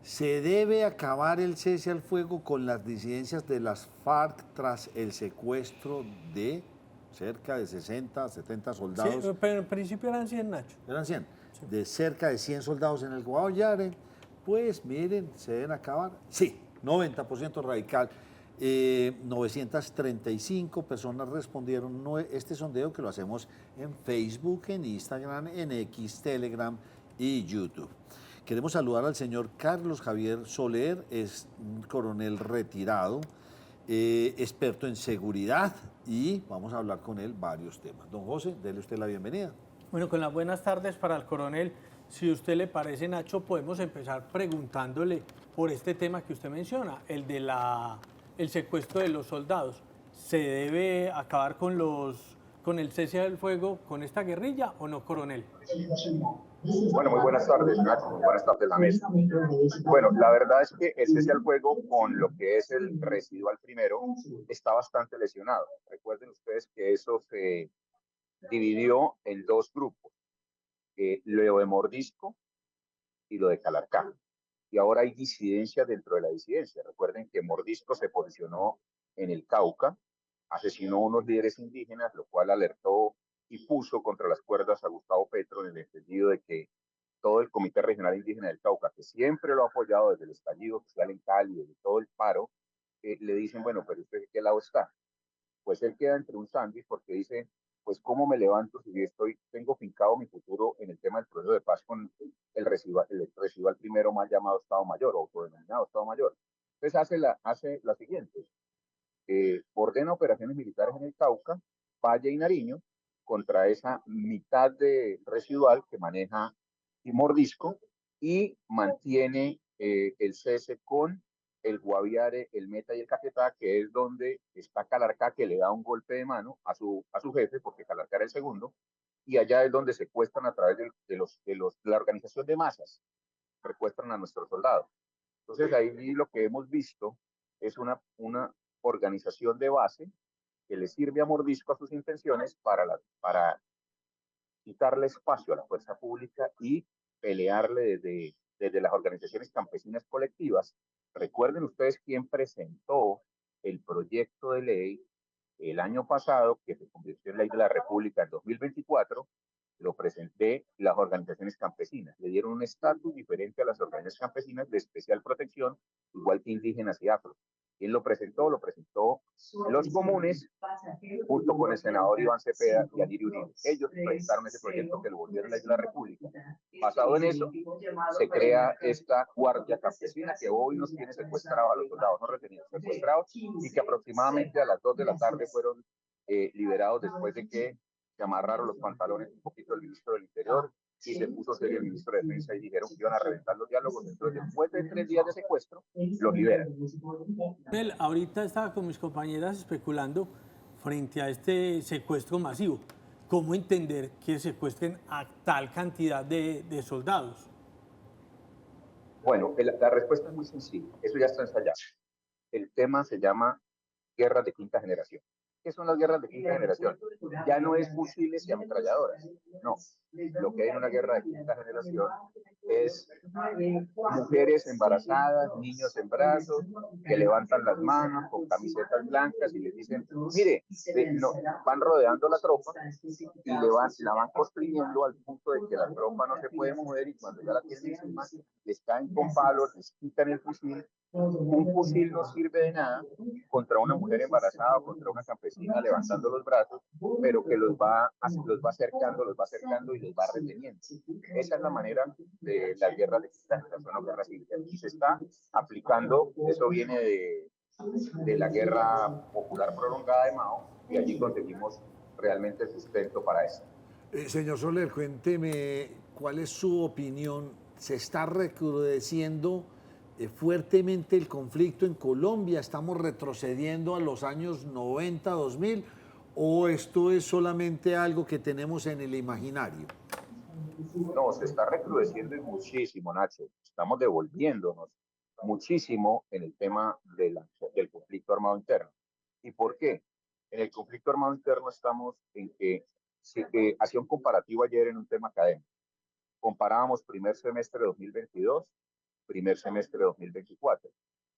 ¿Se debe acabar el cese al fuego con las disidencias de las FARC tras el secuestro de cerca de 60, 70 Sí, soldados? pero en principio eran 100, Nacho. Eran 100. Sí. De cerca de 100 soldados en el Guayare. Pues miren, ¿se deben acabar? Sí, 90% radical. 935 personas respondieron. Este sondeo que lo hacemos en Facebook, en Instagram, en X, Telegram y YouTube. Queremos saludar al señor Carlos Javier Soler, es un coronel retirado, experto en seguridad, y vamos a hablar con él varios temas. Don José, dele usted la bienvenida. Bueno, con las buenas tardes para el coronel. Si a usted le parece, Nacho, podemos empezar preguntándole por este tema que usted menciona, el secuestro de los soldados. ¿Se debe acabar con el cese del fuego con esta guerrilla o no, coronel? Bueno, muy buenas tardes, Nacho, muy buenas tardes, la mesa. Bueno, la verdad es que el cese al fuego con lo que es el residual primero está bastante lesionado. Recuerden ustedes que eso se dividió en dos grupos, lo de Mordisco y lo de Calarcá. Y ahora hay disidencia dentro de la disidencia. Recuerden que Mordisco se posicionó en el Cauca, asesinó a unos líderes indígenas, lo cual alertó y puso contra las cuerdas a Gustavo Petro en el entendido de que todo el Comité Regional Indígena del Cauca, que siempre lo ha apoyado desde el estallido social en Cali, desde todo el paro, le dicen, bueno, pero ¿usted de qué lado está? Pues él queda entre un sándwich porque dice, pues ¿cómo me levanto si tengo fincado mi futuro en el tema del proceso de paz con el residual primero mal llamado Estado Mayor, o autodenominado Estado Mayor? Entonces hace la siguiente, ordena operaciones militares en el Cauca, Valle y Nariño, contra esa mitad de residual que maneja y Mordisco, y mantiene el cese con el Guaviare, el Meta y el Caquetá, que es donde está Calarcá, que le da un golpe de mano a su jefe, porque Calarcá era el segundo, y allá es donde secuestran a través de la organización de masas, secuestran a nuestros soldados. Entonces ahí lo que hemos visto es una organización de base que le sirve a Mordisco a sus intenciones para quitarle espacio a la fuerza pública y pelearle desde las organizaciones campesinas colectivas. Recuerden ustedes quién presentó el proyecto de ley el año pasado, que se convirtió en ley de la República en 2024, lo presenté las organizaciones campesinas. Le dieron un estatus diferente a las organizaciones campesinas de especial protección, igual que indígenas y afro. ¿Quién lo presentó? Lo presentó los comunes, junto con el senador Iván Cepeda y Alirio Uribe. Ellos presentaron ese proyecto que lo volvieron ley de la República. Basado en eso, se crea esta guardia campesina que hoy nos tiene secuestrados a los soldados, no retenidos, secuestrados, y que aproximadamente a las 2 de la tarde fueron liberados después de que se amarraron los pantalones un poquito el ministro del Interior y se puso serio el ministro de Defensa y dijeron que iban a reventar los diálogos. Entonces, después de 3 días de secuestro, los liberan. Ahorita estaba con mis compañeras especulando frente a este secuestro masivo. ¿Cómo entender que secuestren a tal cantidad de soldados? Bueno, la respuesta es muy sencilla. Eso ya está ensayado. El tema se llama guerras de quinta generación. ¿Qué son las guerras de quinta generación? Ya no es fusiles y ametralladoras. No. Lo que hay en una guerra de quinta generación es mujeres embarazadas, niños en brazos, que levantan las manos con camisetas blancas y les dicen, mire, no, van rodeando la tropa y la van construyendo al punto de que la tropa no se puede mover y cuando ya la tienen encima, les caen con palos, les quitan el fusil. Un fusil no sirve de nada contra una mujer embarazada o contra una campesina levantando los brazos, pero que los va acercando y los va reteniendo. Esa es la manera de las guerras de generación o guerras civiles. Y se está aplicando, eso viene de la guerra popular prolongada de Mao, y allí conseguimos realmente el sustento para eso. Señor Soler, cuénteme cuál es su opinión. ¿Se está recrudeciendo fuertemente el conflicto en Colombia? ¿Estamos retrocediendo a los años 90, 2000? ¿O esto es solamente algo que tenemos en el imaginario? No, se está recrudeciendo y muchísimo, Nacho. Estamos devolviéndonos muchísimo en el tema del conflicto armado interno. ¿Y por qué? En el conflicto armado interno estamos en que hacía un comparativo ayer en un tema académico. Comparábamos primer semestre de 2022 primer semestre de 2024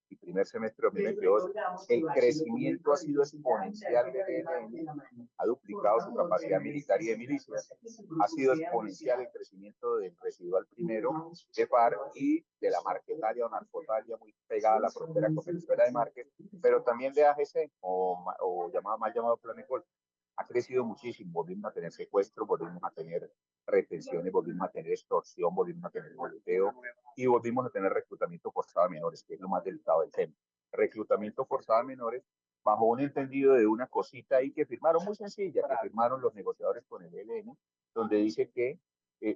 y primer semestre de 2022, el crecimiento ha sido exponencial del ELN, ha duplicado su capacidad militar y de milicias, ha sido exponencial el crecimiento del residual primero de FARC y de la Marquetalia o Narcotalia, muy pegada a la frontera con Venezuela de Márquez, pero también de AGC, o llamado, mal llamado Plan de Golfo. Ha crecido muchísimo, volvimos a tener secuestros, volvimos a tener retenciones, volvimos a tener extorsión, volvimos a tener boloteo y volvimos a tener reclutamiento forzado a menores, que es lo más delicado del tema. Reclutamiento forzado a menores bajo un entendido de una cosita ahí que firmaron muy sencilla, que firmaron los negociadores con el ELN, donde dice que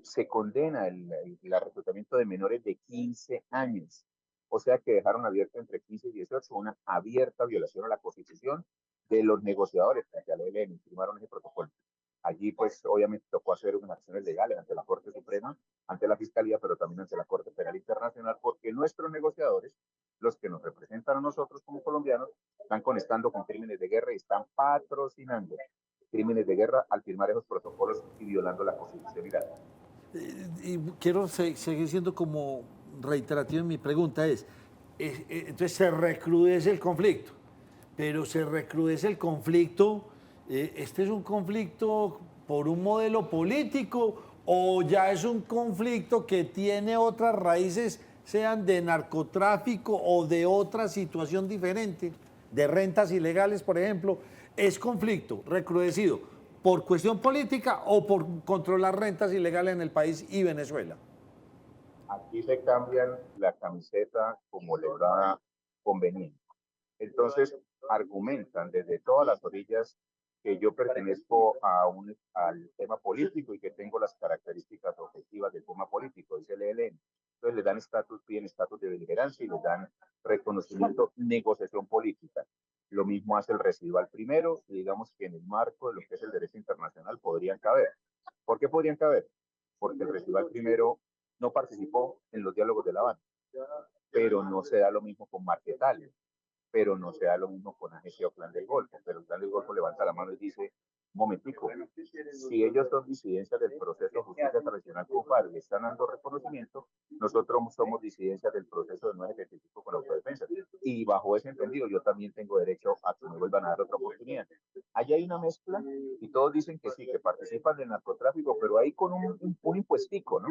se condena el reclutamiento de menores de 15 años. O sea que dejaron abierto entre 15 y 18 una abierta violación a la Constitución de los negociadores frente al ELN, firmaron ese protocolo. Allí, pues, obviamente tocó hacer unas acciones legales ante la Corte Suprema, ante la Fiscalía, pero también ante la Corte Penal Internacional, porque nuestros negociadores, los que nos representan a nosotros como colombianos, están conectando con crímenes de guerra y están patrocinando crímenes de guerra al firmar esos protocolos y violando la Constitución iraní. Y quiero seguir siendo como reiterativo en mi pregunta entonces se recrudece el conflicto, pero se recrudece el conflicto, ¿este es un conflicto por un modelo político o ya es un conflicto que tiene otras raíces, sean de narcotráfico o de otra situación diferente, de rentas ilegales, por ejemplo? ¿Es conflicto recrudecido por cuestión política o por controlar rentas ilegales en el país y Venezuela? Aquí se cambian la camiseta como les da conveniente. Entonces, argumentan desde todas las orillas que yo pertenezco al tema político y que tengo las características objetivas del tema político, dice el ELN. Entonces le dan estatus, piden estatus de beligerancia y les dan reconocimiento, negociación política. Lo mismo hace el residual primero, y digamos que en el marco de lo que es el derecho internacional podrían caber. ¿Por qué podrían caber? Porque el residual primero no participó en los diálogos de La Habana, pero no se da lo mismo con Marquetalia, pero no se da lo mismo con AGC o Plan del Golfo, pero el Plan del Golfo levanta la mano y dice, un momentico, si ellos son disidencias del proceso de justicia tradicional con FARC y están dando reconocimiento, nosotros somos disidencias del proceso de 975 con autodefensa. Y bajo ese entendido, yo también tengo derecho a que me vuelvan a dar otra oportunidad. Allá hay una mezcla y todos dicen que sí, que participan del narcotráfico, pero ahí con un impuestico, ¿no?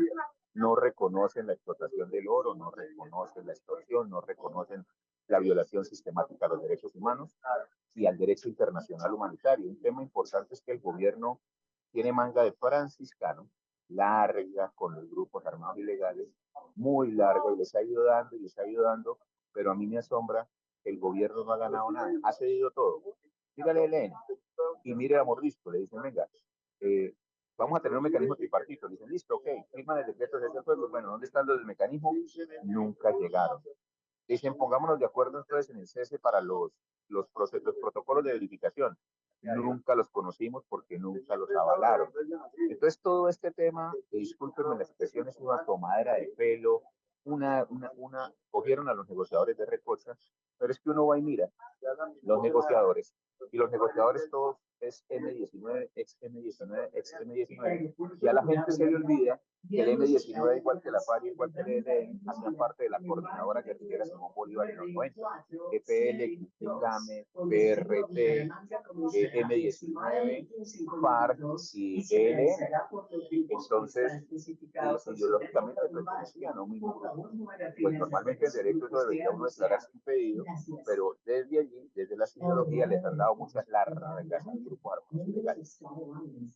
No reconocen la explotación del oro, no reconocen la extorsión, no reconocen la violación sistemática a los derechos humanos y al derecho internacional humanitario. Un tema importante es que el gobierno tiene manga de franciscano, larga con los grupos armados ilegales, muy largo, y les ha ido dando y les ha ido dando, pero a mí me asombra que el gobierno no ha ganado nada, ha cedido todo. Dígale a ELN y mire a Mordisco, le dicen, venga, vamos a tener un mecanismo tripartito. Le dicen, listo, ok, firman el decreto de ese juego. Bueno, ¿dónde están los del mecanismo? Nunca llegaron. Dicen, pongámonos de acuerdo entonces en el cese para los protocolos de verificación. Nunca los conocimos porque nunca los avalaron. Entonces, todo este tema, discúlpenme la expresión, es una tomadera de pelo, cogieron a los negociadores de recocha, pero es que uno va y mira los negociadores, y los negociadores todos es M19, ex M19, ex M19, y a la gente se le olvida que el M19, igual que la FARC, igual que el ELN, hacían parte de la coordinadora guerrillera Simón Bolívar en los 90, EPL, GAME, PRT, M19, FARC y ELN. Entonces, ideológicamente pertenecían a un mismo grupo. Pues normalmente en derecho eso debería uno declararse impedido, pero desde allí, desde las ideologías, les han dado muchas largas al grupo armados ilegales,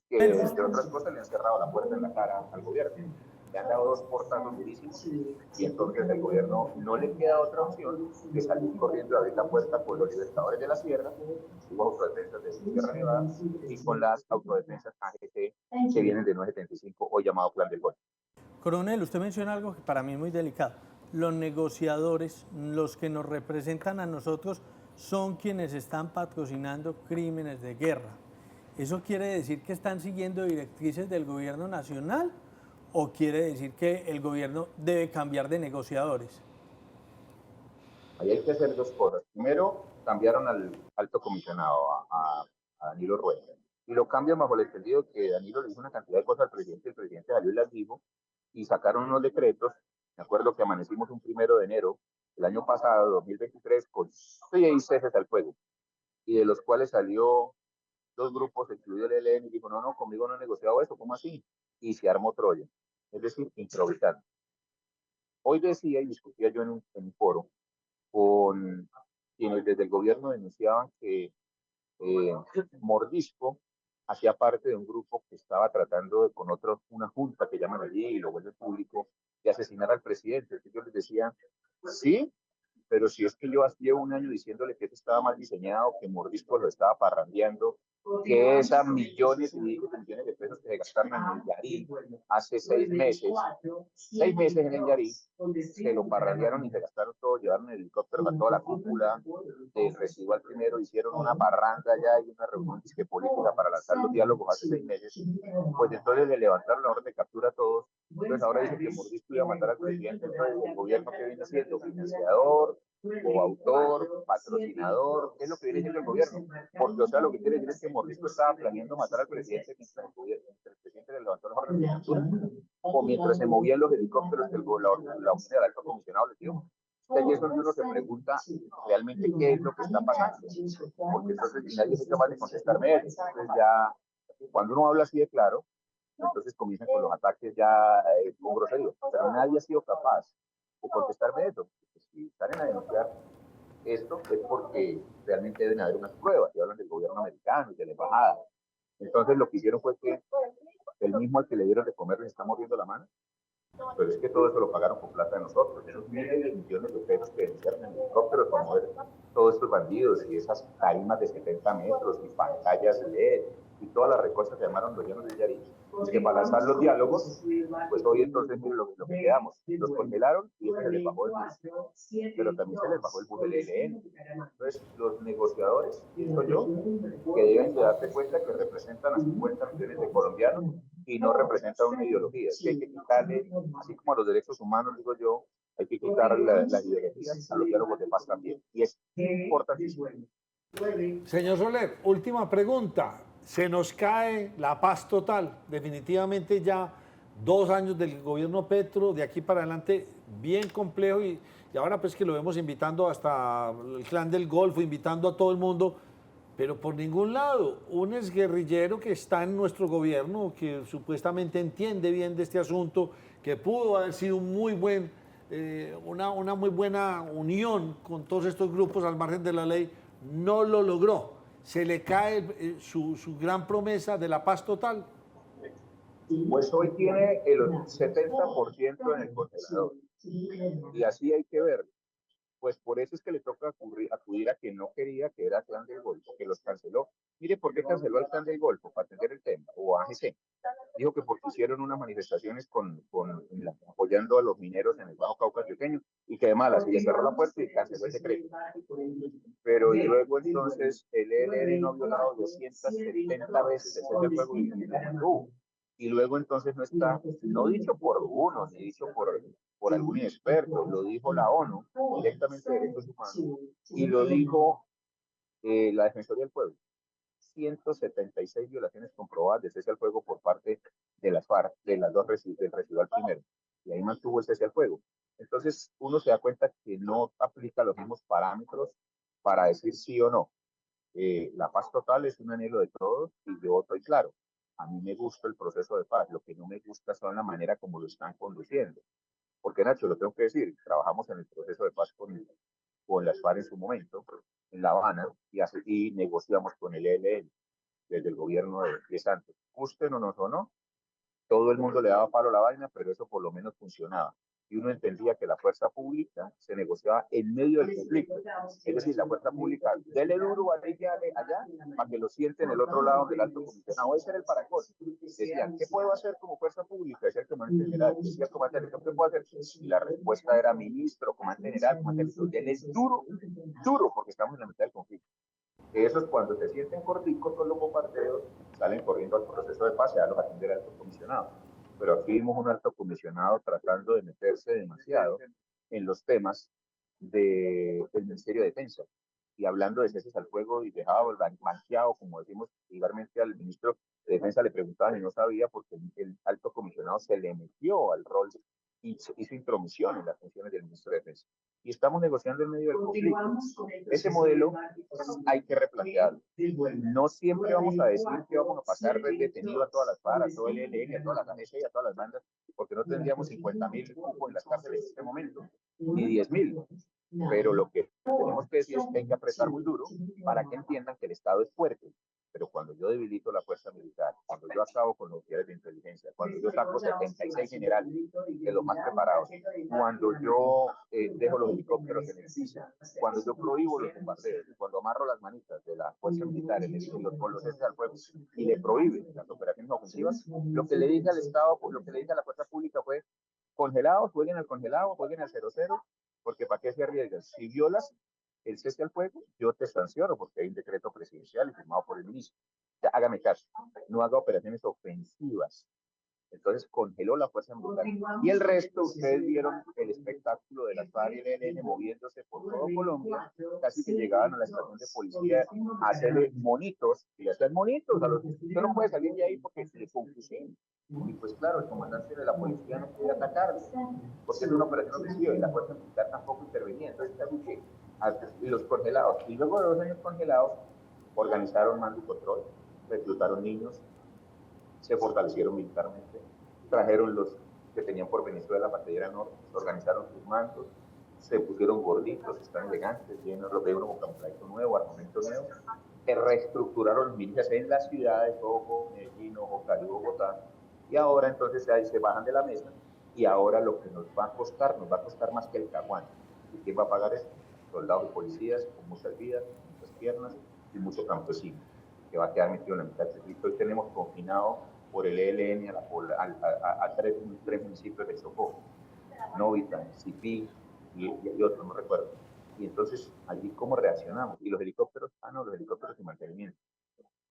que entre otras cosas le han cerrado la puerta en la cara al gobierno. Le han dado dos portazos durísimos y entonces el gobierno no le queda otra opción que salir corriendo a abrir la puerta con los libertadores de la sierra, sus autodefensas de Sierra Nevada y con las autodefensas AGT que vienen de 975 o llamado Plan del Golfo. Coronel, usted menciona algo que para mí es muy delicado. Los negociadores, los que nos representan a nosotros, son quienes están patrocinando crímenes de guerra. ¿Eso quiere decir que están siguiendo directrices del gobierno nacional o quiere decir que el gobierno debe cambiar de negociadores? Ahí hay que hacer dos cosas. Primero, cambiaron al alto comisionado, a Danilo Rueda. Y lo cambian bajo el entendido que Danilo le hizo una cantidad de cosas al presidente, el presidente salió y las dijo, y sacaron unos decretos Me acuerdo que amanecimos un 1 de enero del año pasado, 2023, con 6 ceses al fuego, y de los cuales salió 2 grupos, incluido el ELN, y dijo, no, no, conmigo no he negociado eso, ¿cómo así? Y se armó Troya, es decir, improvisando. Hoy decía y discutía yo en un foro con quienes desde el gobierno denunciaban que Mordisco hacía parte de un grupo que estaba tratando de, con otros, una junta que llaman allí y lo vuelve público, de asesinar al presidente. Yo les decía, sí, pero si es que yo llevo un año diciéndole que eso estaba mal diseñado, que Mordisco lo estaba parrandeando, que esas millones y millones de pesos que se gastaron en el Yarí hace 6 meses en el Yarí, se lo parrandearon y se gastaron todo, llevaron el helicóptero a toda la cúpula del residual primero, hicieron una parranda allá y una reunión política para lanzar los diálogos hace 6 meses, pues entonces le levantaron la orden de captura a todos. Entonces ahora dicen que Mordisco iba a matar al presidente, entonces el gobierno que viene siendo financiador, coautor, patrocinador, ¿qué es lo que viene siendo el gobierno? Porque, o sea, lo que quiere decir es que Mordisco estaba planeando matar al presidente mientras el presidente le levantó la orden de captura, o mientras se movían los helicópteros que la oficina del alto comisionado les dio. Ahí es donde uno se pregunta realmente qué es lo que está pasando, porque entonces nadie es capaz de contestarme eso. Entonces ya, cuando uno habla así de claro, entonces comienzan con los ataques ya con groserías, pero nadie ha sido capaz de contestarme eso. Si salen a denunciar esto es porque realmente deben haber unas pruebas, y hablan del gobierno americano y de la embajada. Entonces lo que hicieron fue que el mismo al que le dieron de comer les está mordiendo la mano, pero es que todo eso lo pagaron con plata de nosotros, esos miles de millones de pesos que denunciaron en helicópteros para mover todos estos bandidos y esas tarimas de 70 metros y pantallas LED y todas las recosas que llamaron los llanos de Yarí. Es que para lanzar los diálogos, pues hoy entonces miren lo que quedamos. Los congelaron y eso se les bajó el bus. Pero también se les bajó el bus del ELN. Entonces, los negociadores, pienso yo, que deben de darse cuenta que representan a 50 millones de colombianos y no representan una ideología. Es que hay que quitarle, así como a los derechos humanos, digo yo, hay que quitar las ideologías a los diálogos de paz también. Y es importantísimo. Señor Soler, última pregunta. Se nos cae la paz total. Definitivamente ya 2 años del gobierno Petro, de aquí para adelante, bien complejo y ahora pues que lo vemos invitando hasta el clan del Golfo, invitando a todo el mundo, pero por ningún lado. Un exguerrillero que está en nuestro gobierno, que supuestamente entiende bien de este asunto, que pudo haber sido un muy buen, una muy buena unión con todos estos grupos al margen de la ley, no lo logró. Se le cae su gran promesa de la paz total. Pues hoy tiene el 70% en el congelador. Y así hay que verlo. Pues por eso es que le toca acudir a quien no quería, que era Clan del Golfo, que los canceló. Mire por qué canceló al Clan del Golfo, para atender el tema, o AGC. Dijo que porque hicieron unas manifestaciones apoyando a los mineros en el Bajo Cauca antioqueño y que de malas, y le cerró la puerta y canceló el decreto. Pero y luego entonces el ELN no ha violado 270 veces el cese al fuego y lo mantuvo. Y luego entonces no está, no dicho por uno, ni dicho por algún experto, lo dijo la ONU, directamente de derechos humanos, y lo dijo la Defensoría del Pueblo. 176 violaciones comprobadas de cese al fuego por parte de las FARC, de las dos del residual primero, y ahí mantuvo el cese al fuego. Entonces uno se da cuenta que no aplica los mismos parámetros para decir sí o no. La paz total es un anhelo de todos y yo estoy claro. A mí me gusta el proceso de paz, lo que no me gusta son la manera como lo están conduciendo. Porque Nacho, lo tengo que decir, trabajamos en el proceso de paz con las FARC en su momento, en La Habana, y negociamos con el ELN desde el gobierno de Santos. Gusten o no, todo el mundo le daba palo a la vaina, pero eso por lo menos funcionaba. Y uno entendía que la fuerza pública se negociaba en medio del conflicto. Es decir, la fuerza pública, dele duro a ella allá para que lo sienten el otro lado del alto comisionado. Ese era el paracol. Decían, ¿qué puedo hacer como fuerza pública? Decía el comandante general. Decía el comandante general, ¿qué puedo hacer? Y la respuesta era ministro, comandante general, comandante general. Denles duro, duro, porque estamos en la mitad del conflicto. Esos cuando se sienten corticos con los bombardeos, salen corriendo al proceso de paz y a los atender al alto comisionado. Pero aquí vimos un alto comisionado tratando de meterse demasiado en los temas del Ministerio de Defensa y hablando de ceses al fuego y dejaba mancheado, como decimos vulgarmente, al ministro de Defensa le preguntaban y no sabía porque el alto comisionado se le metió al rol hizo intromisión en las funciones del ministro de Defensa. Y estamos negociando en medio del conflicto. Ese modelo hay que replantearlo. No siempre vamos a decir que vamos a pasar detenido a todas las FARC, a todo el ELN, a todas las ANES y a todas las bandas, porque no tendríamos 50.000 cupos en las cárceles en este momento, ni 10.000. Pero lo que tenemos que decir es que hay que apretar muy duro para que entiendan que el Estado es fuerte. Pero cuando yo debilito la fuerza militar, cuando yo acabo con los oficiales de inteligencia, cuando yo saco 76 generales de los más preparados, cuando yo dejo los helicópteros en el piso, cuando yo prohíbo los bombardeos, cuando amarro las manitas de la fuerza militar con los jefes al fuego y le prohíben las operaciones ofensivas, lo que le dije al Estado, lo que le dije a la fuerza pública fue: congelados, jueguen al congelado, jueguen al 0-0, porque ¿para qué se arriesgan? Si violas el cese al fuego, yo te sanciono porque hay un decreto presidencial firmado por el ministro. Ya, hágame caso, no haga operaciones ofensivas. Entonces congeló la fuerza militar. Y el resto, ustedes vieron el espectáculo de las FARC y el ELN moviéndose por todo Colombia, casi que llegaban a la estación de policía a hacerle monitos, y hacían monitos a los que usted no puede salir de ahí porque se le confusión. Y pues claro, el comandante de la policía no podía atacarlos, porque era una operación ofensiva y la fuerza militar tampoco intervenía. Entonces casi que los congelados. Y luego de 2 años congelados, organizaron mando y control, reclutaron niños, se fortalecieron militarmente, trajeron los que tenían por Venezuela, la Patrulla Norte, organizaron sus mandos, se pusieron gorditos, están elegantes, llenos de un camuflaje nuevo, armamento nuevo, que reestructuraron las milicias en las ciudades, Ojo, Medellín, Ojo, Cali, Bogotá, y ahora entonces ahí se bajan de la mesa, y ahora lo que nos va a costar más que el caguán. ¿Y quién va a pagar eso? Soldados y policías con muchas vidas, muchas piernas y mucho campesino, que va a quedar metido en la mitad del conflicto. Hoy tenemos confinado por el ELN a tres municipios de Chocó, Novita, Cipí y otros, no recuerdo. Y entonces, allí, ¿cómo reaccionamos? Y los helicópteros, los helicópteros de mantenimiento.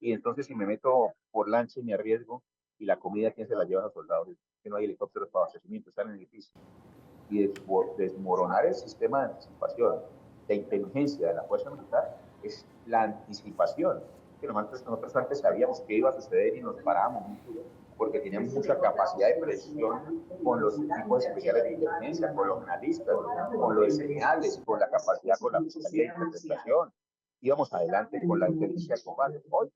Y entonces, si me meto por lancha y me arriesgo, y la comida, ¿quién se la lleva a los soldados? Que no hay helicópteros para abastecimiento, están en el piso. Y desmoronar el sistema de anticipación, de inteligencia de la fuerza militar, es la anticipación. Que nosotros antes sabíamos qué iba a suceder y nos parábamos mucho, porque teníamos mucha capacidad de presión con los equipos especiales de inteligencia, con los analistas, con los señales, con la capacidad, con la fiscalía de interpretación. Íbamos adelante con la inteligencia de combate. Hoy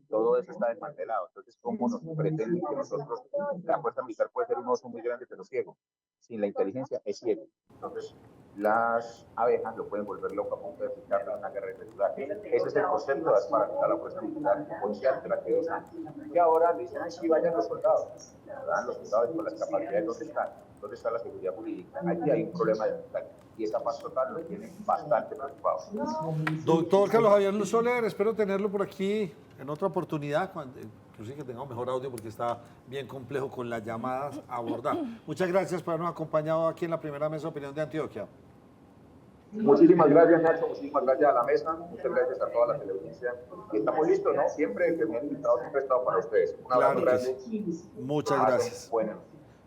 todo eso está desmantelado. Entonces, ¿cómo nos pretenden que nosotros, la fuerza militar puede ser un oso muy grande pero ciego? Sin la inteligencia es ciego. Entonces, las abejas lo pueden volver loco a punto de fijarle una guerra irregular. Ese es el concepto de desparasitar la fuerza militar policial de la que usan. Y ahora le dicen: sí, vayan los soldados. ¿Verdad? Los soldados con las capacidades, ¿dónde están? ¿Dónde está la seguridad jurídica? Aquí hay un problema de mentalidad. Y esa paz total lo tiene bastante preocupado. Doctor Carlos Javier Soler, espero tenerlo por aquí en otra oportunidad, inclusive que tengamos mejor audio porque está bien complejo con las llamadas a abordar. Muchas gracias por habernos acompañado aquí en la primera mesa de opinión de Antioquia. Muchísimas gracias, Nacho, muchísimas gracias a la mesa, muchas gracias a toda la televidencia. Y estamos listos, ¿no? Siempre que me han invitado, siempre he estado para ustedes. Un abrazo grande. Sí. Muchas gracias. Buenas.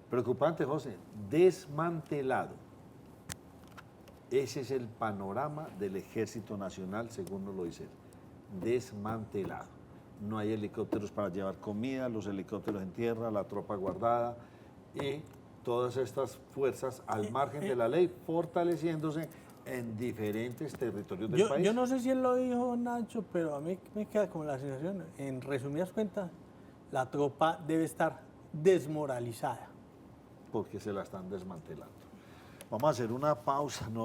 Preocupante, José, desmantelado. Ese es el panorama del Ejército Nacional, según nos lo dice él. Desmantelado. No hay helicópteros para llevar comida, los helicópteros en tierra, la tropa guardada y todas estas fuerzas al margen de la ley, fortaleciéndose en diferentes territorios del país. Yo no sé si él lo dijo, Nacho, pero a mí me queda como la sensación, en resumidas cuentas, la tropa debe estar desmoralizada. Porque se la están desmantelando. Vamos a hacer una pausa. No.